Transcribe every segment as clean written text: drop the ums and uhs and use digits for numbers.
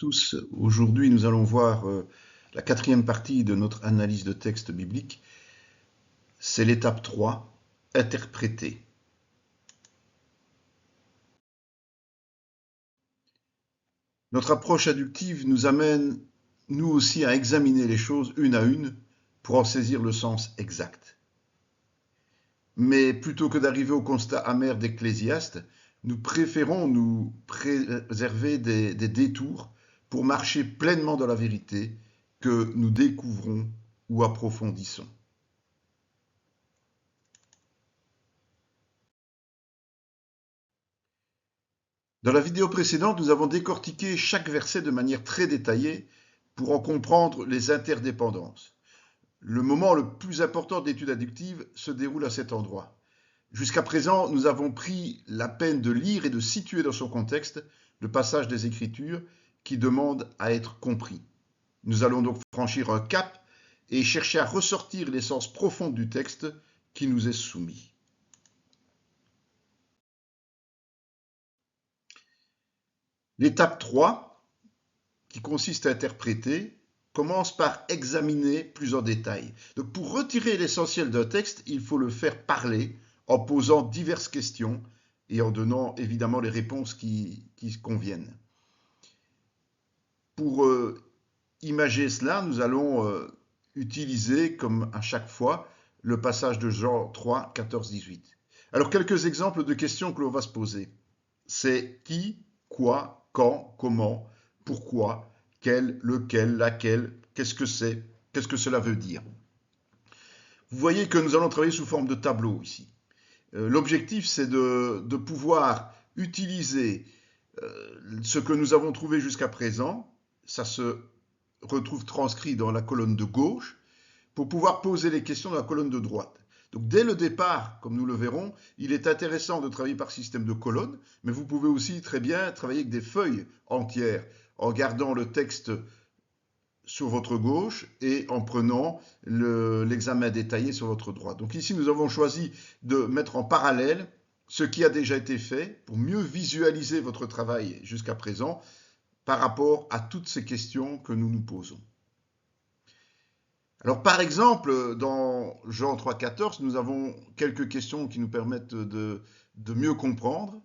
Tous. Aujourd'hui, nous allons voir la quatrième partie de notre analyse de texte biblique. C'est l'étape 3, interpréter. Notre approche inductive nous amène, nous aussi, à examiner les choses une à une pour en saisir le sens exact. Mais plutôt que d'arriver au constat amer d'Ecclésiaste, nous préférons nous préserver des détours pour marcher pleinement dans la vérité que nous découvrons ou approfondissons. Dans la vidéo précédente, nous avons décortiqué chaque verset de manière très détaillée pour en comprendre les interdépendances. Le moment le plus important de l'étude inductive se déroule à cet endroit. Jusqu'à présent, nous avons pris la peine de lire et de situer dans son contexte le passage des Écritures qui demande à être compris. Nous allons donc franchir un cap et chercher à ressortir l'essence profonde du texte qui nous est soumis. L'étape 3, qui consiste à interpréter, commence par examiner plus en détail. Donc pour retirer l'essentiel d'un texte, il faut le faire parler en posant diverses questions et en donnant évidemment les réponses qui conviennent. Pour imager cela, nous allons utiliser, comme à chaque fois, le passage de Jean 3, 14, 18. Alors, quelques exemples de questions que l'on va se poser. C'est qui, quoi, quand, comment, pourquoi, quel, lequel, laquelle, qu'est-ce que c'est, qu'est-ce que cela veut dire. Vous voyez que nous allons travailler sous forme de tableau ici. L'objectif, c'est de pouvoir utiliser ce que nous avons trouvé jusqu'à présent. Ça se retrouve transcrit dans la colonne de gauche pour pouvoir poser les questions dans la colonne de droite. Donc dès le départ, comme nous le verrons, il est intéressant de travailler par système de colonnes, mais vous pouvez aussi très bien travailler avec des feuilles entières en gardant le texte sur votre gauche et en prenant l'examen détaillé sur votre droite. Donc ici, nous avons choisi de mettre en parallèle ce qui a déjà été fait pour mieux visualiser votre travail jusqu'à présent par rapport à toutes ces questions que nous nous posons. Alors par exemple, dans Jean 3,14, nous avons quelques questions qui nous permettent de mieux comprendre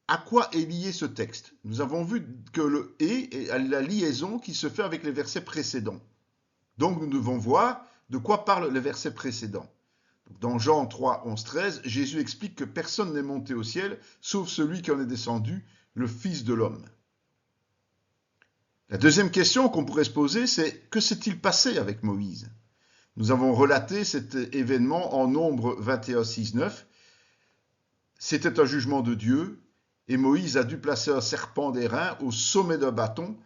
à quoi est lié ce texte. Nous avons vu que le « et » est la liaison qui se fait avec les versets précédents. Donc nous devons voir de quoi parlent les versets précédents. Dans Jean 3, 11, 13, Jésus explique que personne n'est monté au ciel sauf celui qui en est descendu, le Fils de l'homme. La deuxième question qu'on pourrait se poser, c'est que s'est-il passé avec Moïse? Nous avons relaté cet événement en Nombre 21, 6, 9. C'était un jugement de Dieu, et Moïse a dû placer un serpent d'airain au sommet d'un bâton,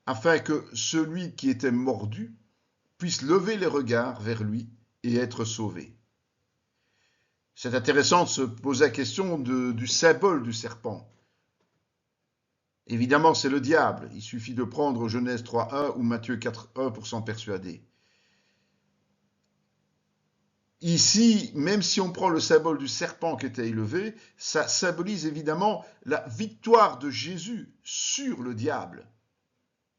afin que celui qui était mordu puisse lever les regards vers lui et être sauvé. C'est intéressant de se poser la question du symbole du serpent. Évidemment, c'est le diable. Il suffit de prendre Genèse 3.1 ou Matthieu 4.1 pour s'en persuader. Ici, même si on prend le symbole du serpent qui était élevé, ça symbolise évidemment la victoire de Jésus sur le diable.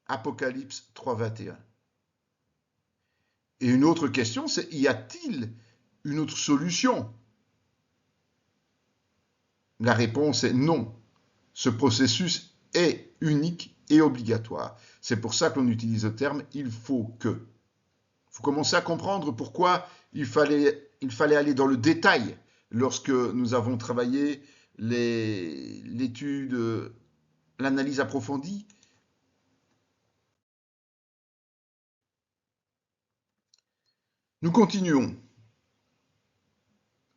Apocalypse 3.21. Et une autre question, c'est y a-t-il une autre solution? La réponse est non. Ce processus est unique et obligatoire. C'est pour ça que l'on utilise le terme « il faut que ». Il faut commencer à comprendre pourquoi il fallait aller dans le détail lorsque nous avons travaillé l'étude, l'analyse approfondie. Nous continuons.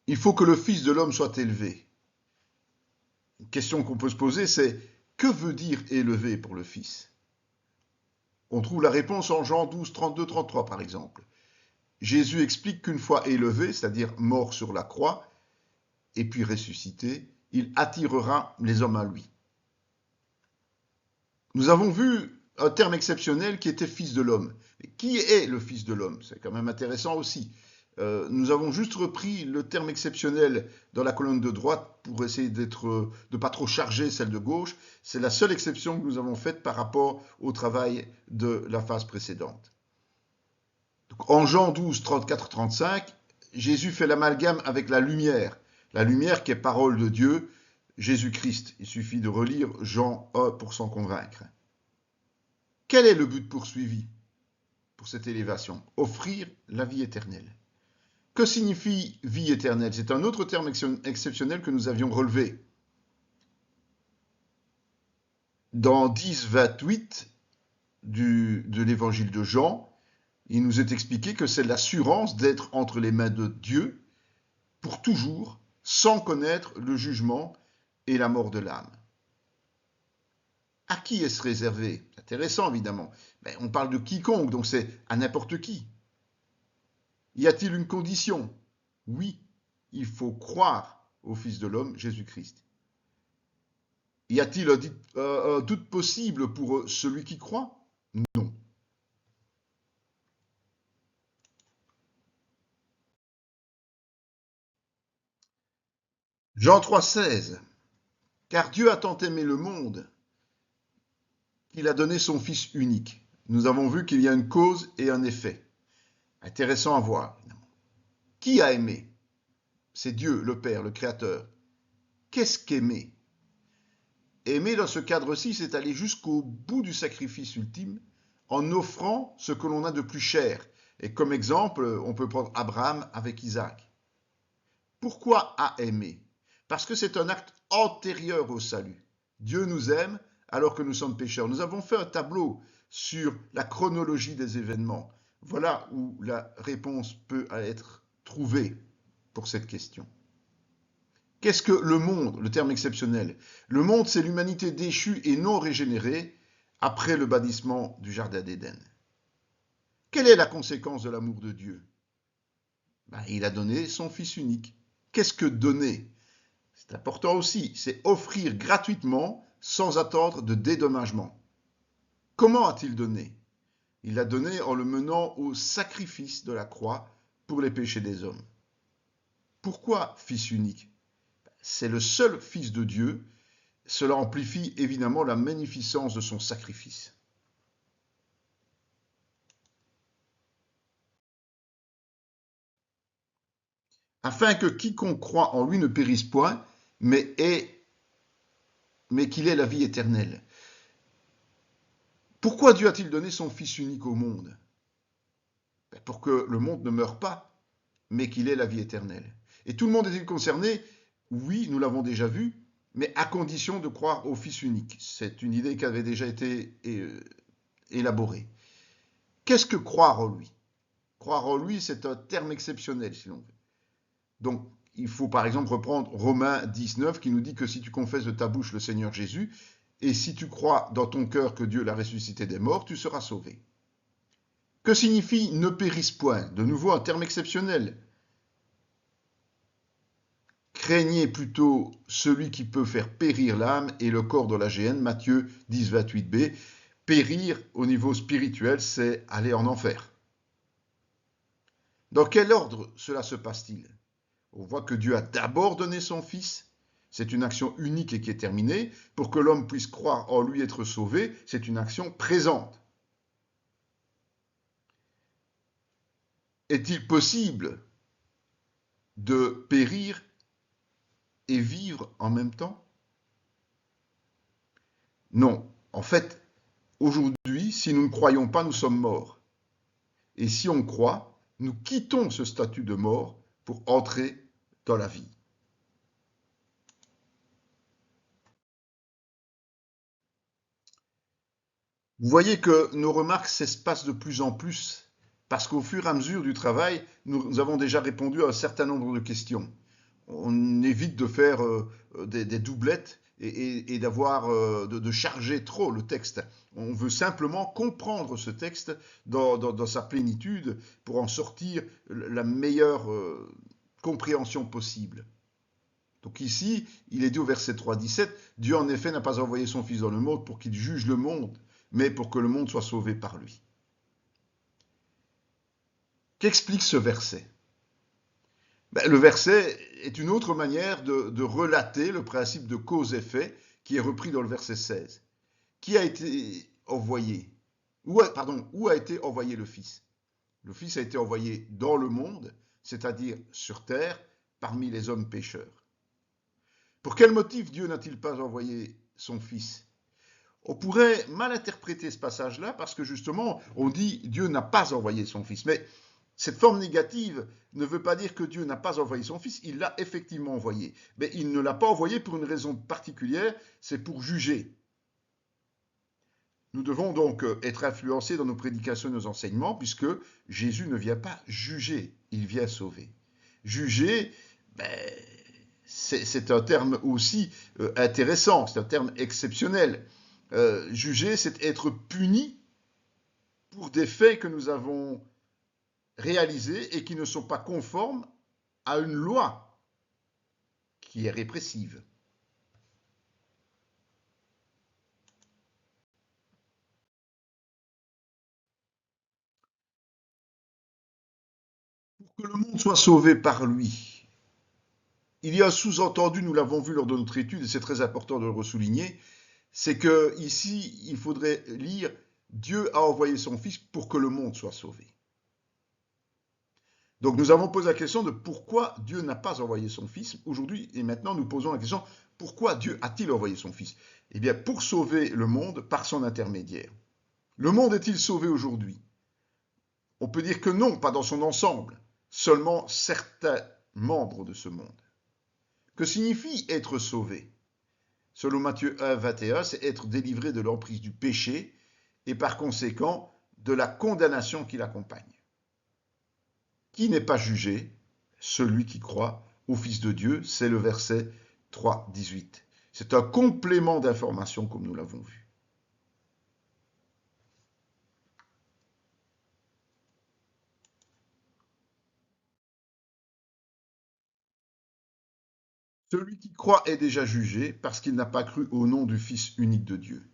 Il faut que le Fils de l'homme soit élevé. Une question qu'on peut se poser, c'est que veut dire élevé pour le Fils? On trouve la réponse en Jean 12, 32, 33 par exemple. Jésus explique qu'une fois élevé, c'est-à-dire mort sur la croix, et puis ressuscité, il attirera les hommes à lui. Nous avons vu un terme exceptionnel qui était Fils de l'homme. Qui est le Fils de l'homme? C'est quand même intéressant aussi. Nous avons juste repris le terme exceptionnel dans la colonne de droite pour essayer de ne pas trop charger celle de gauche. C'est la seule exception que nous avons faite par rapport au travail de la phase précédente. Donc, en Jean 12, 34, 35, Jésus fait l'amalgame avec la lumière qui est parole de Dieu, Jésus-Christ. Il suffit de relire Jean 1 pour s'en convaincre. Quel est le but poursuivi pour cette élévation? Offrir la vie éternelle. Que signifie vie éternelle? C'est un autre terme exceptionnel que nous avions relevé. Dans 10, 28 de l'évangile de Jean, il nous est expliqué que c'est l'assurance d'être entre les mains de Dieu pour toujours, sans connaître le jugement et la mort de l'âme. À qui est-ce réservé? C'est intéressant, évidemment. Mais on parle de quiconque, donc c'est à n'importe qui. Y a-t-il une condition? Oui, il faut croire au Fils de l'homme, Jésus-Christ. Y a-t-il un doute possible pour celui qui croit? Non. Jean 3,16. Car Dieu a tant aimé le monde qu'il a donné son Fils unique. Nous avons vu qu'il y a une cause et un effet. Intéressant à voir, évidemment. Qui a aimé? C'est Dieu, le Père, le Créateur. Qu'est-ce qu'aimer? Aimer dans ce cadre-ci, c'est aller jusqu'au bout du sacrifice ultime en offrant ce que l'on a de plus cher. Et comme exemple, on peut prendre Abraham avec Isaac. Pourquoi a aimé? Parce que c'est un acte antérieur au salut. Dieu nous aime alors que nous sommes pécheurs. Nous avons fait un tableau sur la chronologie des événements. Voilà où la réponse peut être trouvée pour cette question. Qu'est-ce que le monde, le terme exceptionnel? Le monde, c'est l'humanité déchue et non régénérée après le bannissement du Jardin d'Éden. Quelle est la conséquence de l'amour de Dieu? Il a donné son Fils unique. Qu'est-ce que donner? C'est important aussi, c'est offrir gratuitement sans attendre de dédommagement. Comment a-t-il donné? Il l'a donné en le menant au sacrifice de la croix pour les péchés des hommes. Pourquoi Fils unique? C'est le seul Fils de Dieu. Cela amplifie évidemment la magnificence de son sacrifice. Afin que quiconque croit en lui ne périsse point, mais qu'il ait la vie éternelle. Pourquoi Dieu a-t-il donné son Fils unique au monde? Pour que le monde ne meure pas, mais qu'il ait la vie éternelle. Et tout le monde est-il concerné? Oui, nous l'avons déjà vu, mais à condition de croire au Fils unique. C'est une idée qui avait déjà été élaborée. Qu'est-ce que croire en lui? Croire en lui, c'est un terme exceptionnel, si l'on veut. Donc, il faut par exemple reprendre Romains 19 qui nous dit que si tu confesses de ta bouche le Seigneur Jésus, et si tu crois dans ton cœur que Dieu l'a ressuscité des morts, tu seras sauvé. Que signifie ne périsse point? De nouveau un terme exceptionnel. Craignez plutôt celui qui peut faire périr l'âme et le corps de la géhenne, Matthieu 10, 28b. Périr au niveau spirituel, c'est aller en enfer. Dans quel ordre cela se passe-t-il? On voit que Dieu a d'abord donné son Fils, c'est une action unique et qui est terminée. Pour que l'homme puisse croire en lui être sauvé, c'est une action présente. Est-il possible de périr et vivre en même temps? Non. En fait, aujourd'hui, si nous ne croyons pas, nous sommes morts. Et si on croit, nous quittons ce statut de mort pour entrer dans la vie. Vous voyez que nos remarques s'espacent de plus en plus parce qu'au fur et à mesure du travail, nous avons déjà répondu à un certain nombre de questions. On évite de faire des doublettes et de charger trop le texte. On veut simplement comprendre ce texte dans sa plénitude pour en sortir la meilleure compréhension possible. Donc ici, il est dit au verset 3, 17, Dieu en effet n'a pas envoyé son Fils dans le monde pour qu'il juge le monde, mais pour que le monde soit sauvé par lui. Qu'explique ce verset? Ben, le verset est une autre manière de relater le principe de cause-effet qui est repris dans le verset 16. Qui a été envoyé? Où a été envoyé le Fils? Le Fils a été envoyé dans le monde, c'est-à-dire sur terre, parmi les hommes pécheurs. Pour quel motif Dieu n'a-t-il pas envoyé son Fils? On pourrait mal interpréter ce passage-là parce que justement, on dit Dieu n'a pas envoyé son Fils. Mais cette forme négative ne veut pas dire que Dieu n'a pas envoyé son Fils, il l'a effectivement envoyé. Mais il ne l'a pas envoyé pour une raison particulière, c'est pour juger. Nous devons donc être influencés dans nos prédications et nos enseignements, puisque Jésus ne vient pas juger, il vient sauver. Juger, ben, c'est un terme aussi intéressant, c'est un terme exceptionnel. Juger, c'est être puni pour des faits que nous avons réalisés et qui ne sont pas conformes à une loi qui est répressive. Pour que le monde soit sauvé par lui, il y a un sous-entendu, nous l'avons vu lors de notre étude, et c'est très important de le ressouligner, c'est que ici, il faudrait lire Dieu a envoyé son Fils pour que le monde soit sauvé. Donc nous avons posé la question de pourquoi Dieu n'a pas envoyé son Fils. Aujourd'hui et maintenant, nous posons la question pourquoi Dieu a-t-il envoyé son Fils? Eh bien, pour sauver le monde par son intermédiaire. Le monde est-il sauvé aujourd'hui? On peut dire que non, pas dans son ensemble, seulement certains membres de ce monde. Que signifie être sauvé? Selon Matthieu 1, 21, c'est être délivré de l'emprise du péché et par conséquent de la condamnation qui l'accompagne. Qui n'est pas jugé? Celui qui croit au Fils de Dieu, c'est le verset 3, 18. C'est un complément d'information comme nous l'avons vu. Celui qui croit est déjà jugé parce qu'il n'a pas cru au nom du Fils unique de Dieu.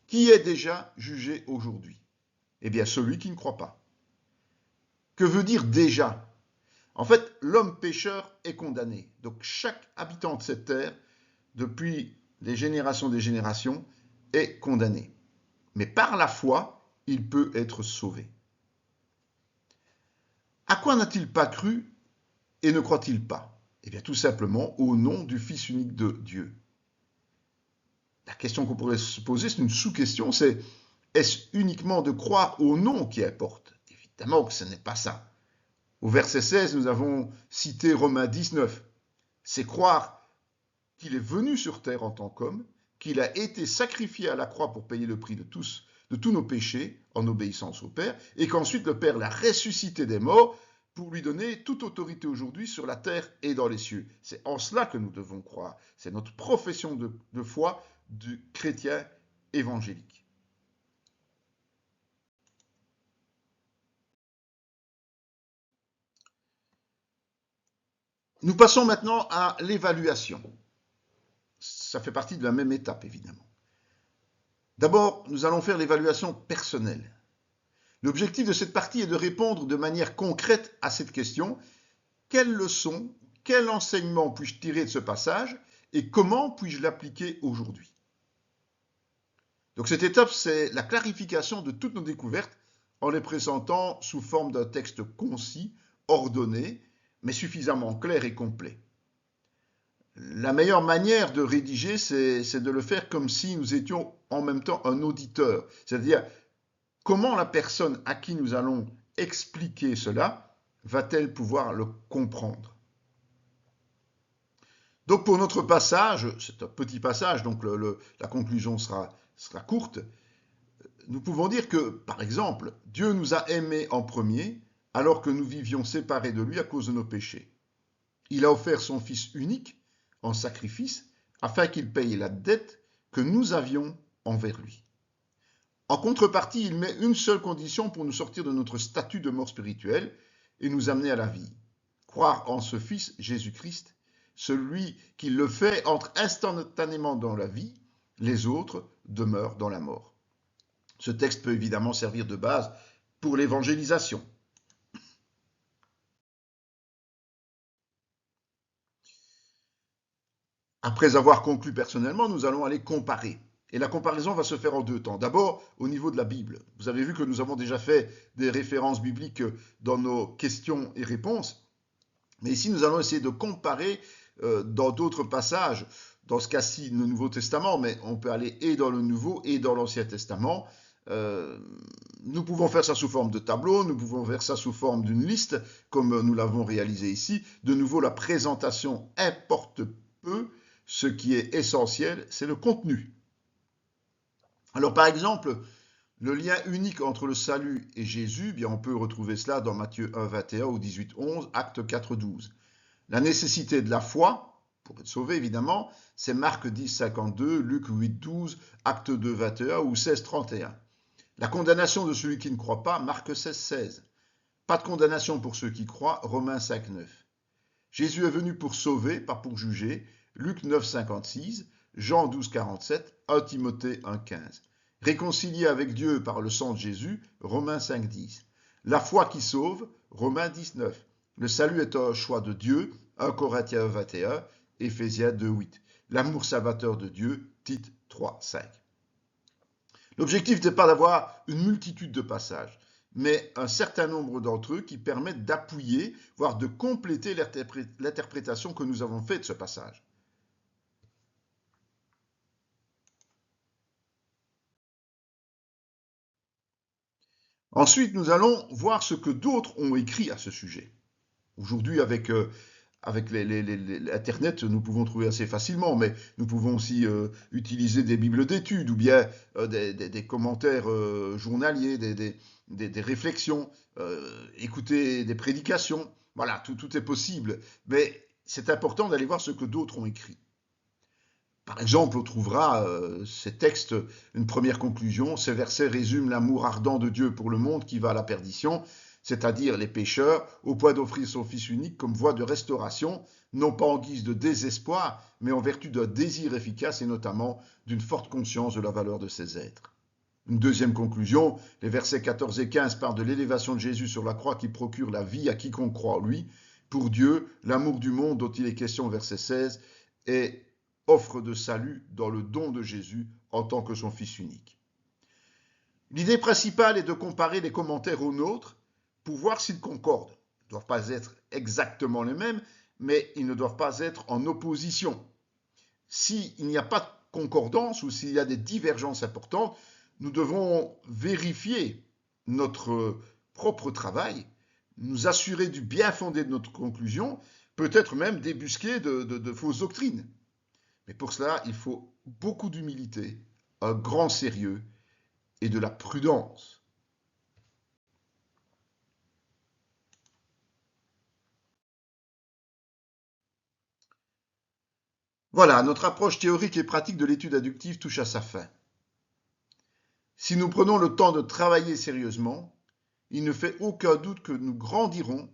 Qui est déjà jugé aujourd'hui? Eh bien, celui qui ne croit pas. Que veut dire déjà? En fait, l'homme pécheur est condamné. Donc chaque habitant de cette terre, depuis des générations, est condamné. Mais par la foi, il peut être sauvé. À quoi n'a-t-il pas cru et ne croit-il pas? Eh bien, tout simplement au nom du Fils unique de Dieu. La question qu'on pourrait se poser, c'est une sous-question, c'est est-ce uniquement de croire au nom qui importe? Évidemment que ce n'est pas ça. Au verset 16, nous avons cité Romains 19. C'est croire qu'il est venu sur terre en tant qu'homme, qu'il a été sacrifié à la croix pour payer le prix de tous nos péchés en obéissance au Père, et qu'ensuite le Père l'a ressuscité des morts pour lui donner toute autorité aujourd'hui sur la terre et dans les cieux. C'est en cela que nous devons croire. C'est notre profession de foi du chrétien évangélique. Nous passons maintenant à l'évaluation. Ça fait partie de la même étape, évidemment. D'abord, nous allons faire l'évaluation personnelle. L'objectif de cette partie est de répondre de manière concrète à cette question. Quelle leçon, quel enseignement puis-je tirer de ce passage et comment puis-je l'appliquer aujourd'hui? Donc cette étape, c'est la clarification de toutes nos découvertes en les présentant sous forme d'un texte concis, ordonné, mais suffisamment clair et complet. La meilleure manière de rédiger, c'est de le faire comme si nous étions en même temps un auditeur, c'est-à-dire comment la personne à qui nous allons expliquer cela va-t-elle pouvoir le comprendre? Donc pour notre passage, c'est un petit passage, donc la conclusion sera courte, nous pouvons dire que, par exemple, Dieu nous a aimés en premier alors que nous vivions séparés de lui à cause de nos péchés. Il a offert son Fils unique en sacrifice afin qu'il paye la dette que nous avions envers lui. En contrepartie, il met une seule condition pour nous sortir de notre statut de mort spirituelle et nous amener à la vie. Croire en ce Fils Jésus-Christ, celui qui le fait entre instantanément dans la vie, les autres demeurent dans la mort. Ce texte peut évidemment servir de base pour l'évangélisation. Après avoir conclu personnellement, nous allons aller comparer. Et la comparaison va se faire en deux temps. D'abord, au niveau de la Bible. Vous avez vu que nous avons déjà fait des références bibliques dans nos questions et réponses. Mais ici, nous allons essayer de comparer dans d'autres passages, dans ce cas-ci, le Nouveau Testament, mais on peut aller et dans le Nouveau et dans l'Ancien Testament. Nous pouvons faire ça sous forme de tableau, nous pouvons faire ça sous forme d'une liste, comme nous l'avons réalisé ici. De nouveau, la présentation importe peu. Ce qui est essentiel, c'est le contenu. Alors, par exemple, le lien unique entre le salut et Jésus, bien, on peut retrouver cela dans Matthieu 1, 21 ou 18, 11, Actes 4, 12. La nécessité de la foi, pour être sauvé évidemment, c'est Marc 10, 52, Luc 8, 12, Actes 2, 21 ou 16, 31. La condamnation de celui qui ne croit pas, Marc 16, 16. Pas de condamnation pour ceux qui croient, Romains 5, 9. Jésus est venu pour sauver, pas pour juger, Luc 9, 56, Jean 12, 47, 1 Timothée 1, 15. Réconcilié avec Dieu par le sang de Jésus, Romains 5, 10. La foi qui sauve, Romains 19. Le salut est un choix de Dieu, 1 Corinthiens 21, Éphésiens 2, 8. L'amour salvateur de Dieu, Tite 3, 5. L'objectif n'est pas d'avoir une multitude de passages, mais un certain nombre d'entre eux qui permettent d'appuyer, voire de compléter l'interprétation que nous avons faite de ce passage. Ensuite, nous allons voir ce que d'autres ont écrit à ce sujet. Aujourd'hui, avec l'Internet, nous pouvons trouver assez facilement, mais nous pouvons aussi utiliser des bibles d'études ou bien des commentaires journaliers, des réflexions, écouter des prédications. Voilà, tout est possible. Mais c'est important d'aller voir ce que d'autres ont écrit. Par exemple, on trouvera ces textes, une première conclusion. Ces versets résument l'amour ardent de Dieu pour le monde qui va à la perdition, c'est-à-dire les pécheurs, au point d'offrir son Fils unique comme voie de restauration, non pas en guise de désespoir, mais en vertu d'un désir efficace et notamment d'une forte conscience de la valeur de ces êtres. Une deuxième conclusion, les versets 14 et 15 parlent de l'élévation de Jésus sur la croix qui procure la vie à quiconque croit en lui. Pour Dieu, l'amour du monde dont il est question au verset 16 est offre de salut dans le don de Jésus en tant que son Fils unique. L'idée principale est de comparer les commentaires aux nôtres pour voir s'ils concordent. Ils ne doivent pas être exactement les mêmes, mais ils ne doivent pas être en opposition. S'il n'y a pas de concordance ou s'il y a des divergences importantes, nous devons vérifier notre propre travail, nous assurer du bien fondé de notre conclusion, peut-être même débusquer de fausses doctrines. Mais pour cela, il faut beaucoup d'humilité, un grand sérieux et de la prudence. Voilà, notre approche théorique et pratique de l'étude inductive touche à sa fin. Si nous prenons le temps de travailler sérieusement, il ne fait aucun doute que nous grandirons,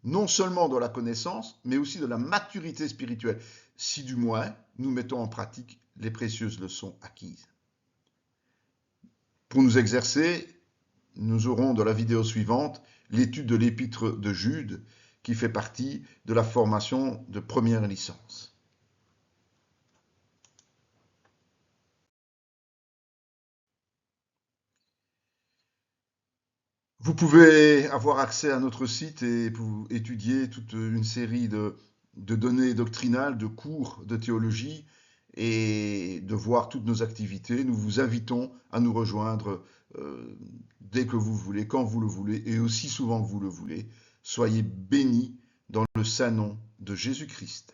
non seulement dans la connaissance, mais aussi de la maturité spirituelle, si du moins nous mettons en pratique les précieuses leçons acquises. Pour nous exercer, nous aurons dans la vidéo suivante l'étude de l'épître de Jude, qui fait partie de la formation de première licence. Vous pouvez avoir accès à notre site et étudier toute une série de données doctrinales, de cours de théologie et de voir toutes nos activités. Nous vous invitons à nous rejoindre dès que vous voulez, quand vous le voulez et aussi souvent que vous le voulez. Soyez bénis dans le saint nom de Jésus-Christ.